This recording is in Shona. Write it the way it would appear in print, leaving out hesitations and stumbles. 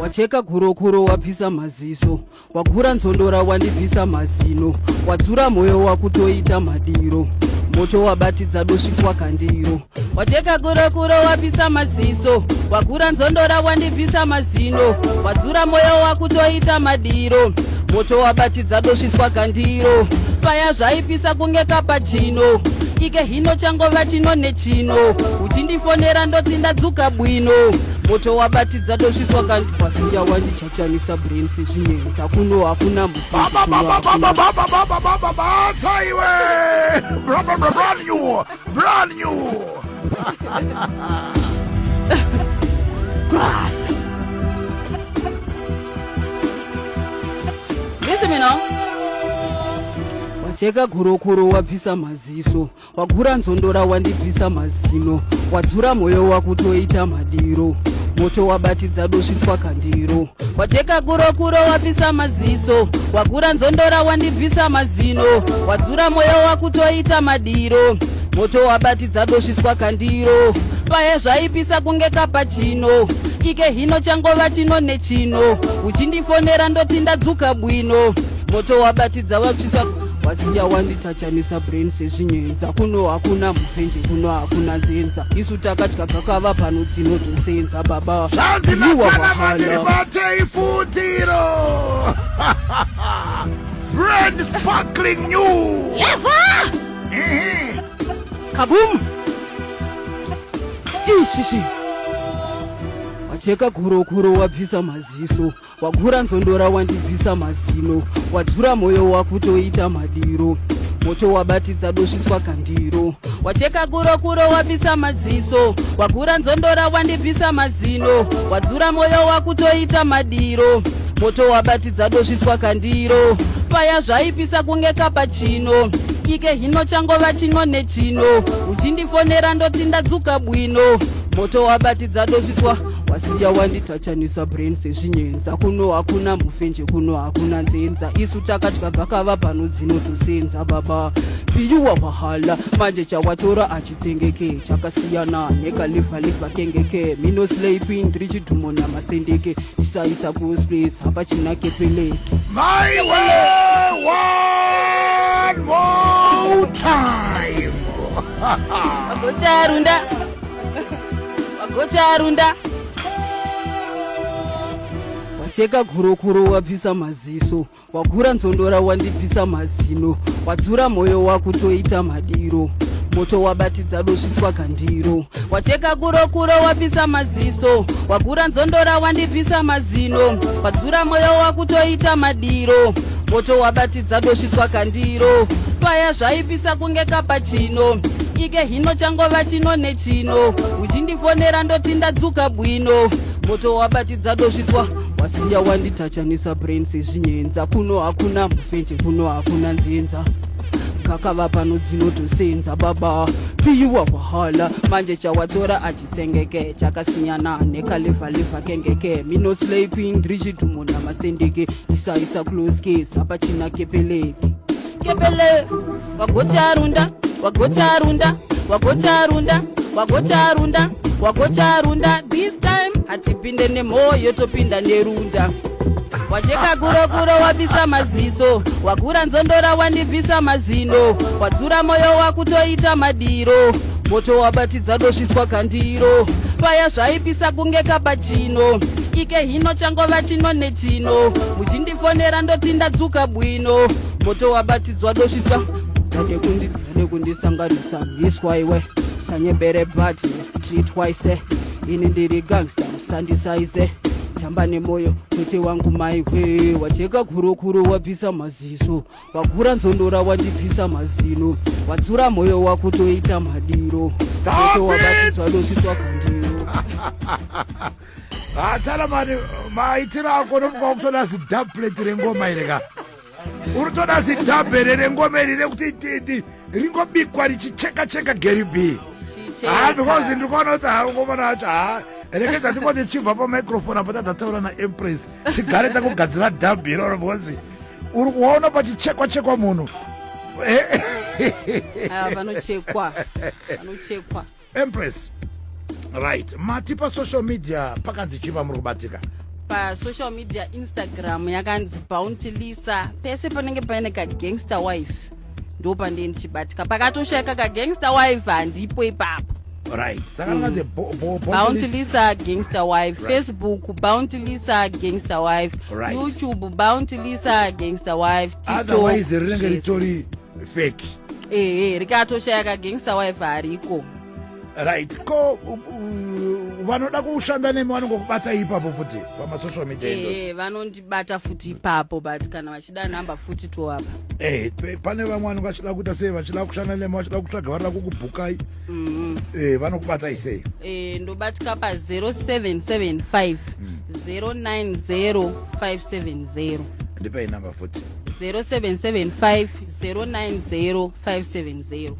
wacheka korokoro wapisa maziso, wagura nzondora wandibvisa mazino, wadzura moyo wakutoita madiro, moto wabatidza dosvitwa kandiro. Wacheka korokoro wapisa maziso, wagura nzondora wandibvisa mazino, wadzura moyo wakutoita madiro, moto wabatidza dosvitwa kandiro. Paya zvaipisa kunge kapachino, ike hino changova chino nechino, uchindifonera ndoti ndadzuka bwino, moto wabatidza dosvitwa kandiro. Wasiya wandichachanisa brain sezvinyenza, kuno hakuna mufeji brand new grass. Listen me now. Wacheka korokoro wapisa maziso, wagura nzondora wandibvisa mazino, wadzura moyo wakutoita madiro, moto wabatidza dosvitwa kandiro. Wacheka korokoro wapisa maziso, wagura nzondora wandibvisa mazino, wadzura moyo wakutoita madiro, moto wabatidza dosvitwa kandiro. Paya zvaipisa kunge kapachino, ike hino changova chino nechino, uchindifonera ndoti ndadzuka bwino, moto wabatidza dosvitwa. Wasiya wanditachanisa brain sezvinyenza, kuno hakuna mufenje, kuno hakuna nzenza, isu takatya kakava pano dzinotosenza baba. Zhanzinatanamandiribate ifutiro brand sparkling new kaboom. Ishishi wacheka korokoro wabvisa maziso, wagura nzondora wandibvisa mazino, wadzura moyo wakutoita madiro, moto wabatidza dosvitwa kandiro. Wacheka korokoro wabvisa maziso, wagura nzondora wandibvisa mazino, wadzura moyo wakutoita madiro, moto wabatidza dosvitwa kandiro. Paya zvaipisa kunge kapachino, ike hino changova chino nechino, uchindifonera ndoti ndadzuka bwino, moto wabatidza dosvitwa. Wasiya wanditachanisa brain sezvinyenza, kuno hakuna mufenje, kuno hakuna nzenza, isu takatya kakava pano dzinotosenza baba. Piyuwa wahala manje chawatora achitsengeke, chakasiyana nekalivha kengeke, mino sleeping ndichidhumo namasendeke, isaisa kuspace hapachina kepele. My way one more time. Wagocharunda. Wacheka korokoro wabvisa maziso, wagura nzondora wandibvisa mazino, wadzura moyo wakutoita madiro, moto wabatidza dosvitwa kandiro. Wacheka korokoro wabvisa maziso, wagura nzondora wandibvisa mazino, wadzura moyo wakutoita madiro, moto wabatidza dosvitwa kandiro. Paya zvaipisa kunge kapachino, ike hino changova chino nechino, uchindifonera ndoti ndadzuka bwino, moto wabatidza dosvitwa. Wasiya wanditachanisa brain sezvinyenza, kuno hakuna mufenje, kuno hakuna nzenza, kakava pano dzinotosenza baba. Piyuwa wahala manje chawatora achitsengeke, chakasiyana nekalivha kengeke, mino sleeping ndichidhumo namasendeke, isaisa close case hapachina kepeleke. Wagocharunda this time hatipinde nemoyo topinda nerunda. Wacheka korokoro wabvisa maziso, wagura nzondora wandibvisa mazino, wadzura moyo wakutoita madiro, moto wabatidza dosvitwa kandiro. Paya zvaipisa kunge kapachino, ike hino changova chino nechino, uchindifonera ndoti ndadzuka bwino, moto wabatidzwa dosvitwa. Dade kundisanganisa mhiswa iwe, sanyebere bati street wise, ini ndiri gangster musandisaize, tamba nemoyo kwete wangu maiwe. Wacheka korokoro wabvisa maziso, wagura nzondora wandibvisa mazino, wadzura moyo wakutoita madiro, moto wabatidzwa dosvitwa kandiro. Atala mani maitira ako nokuba kutoda zidhapleti rengoma ireka, urutoda zidhabhere rengoma iri rekuti ringobikwa richicheka geribi. Because ndikuona kuti harungomona ati rekeza tikoti chibva pamicrophone apo tadzataura naempress tigare takugadzira dhabhi iroro, because uri kuona pachichekwa munhu vanochekwa. Empress, right, mati pa social media pakanzi chiva muri kubatika? pasocial media Instagram yakanzi Bounty Lisa, pese panenge paine ka gangster wife ndo pande ndichibatika, pakatosheka ka gangster wife handipo ipapo. Right. Saka Bounty Lisa gangster wife, Facebook Bounty Lisa gangster wife, YouTube Bounty Lisa gangster wife, TikTok. Otherwise rinenge ritori fake. Rikatosheka gangster wife hariko. Right. Ko vanoda kushanda nemi vanongokubata ipapo futi pamasocial media. Vanondibata futi ipapo, but kana vachida namba futi to apa. Pane vamwe vanenge vachida kuita sei, vachida kushanda nemi, vachida kutsvaga varida kukubhukai. Vanokubata isei. Ndobatika pa 0775 090 570. Ndipe inamba futi 0775 090 570.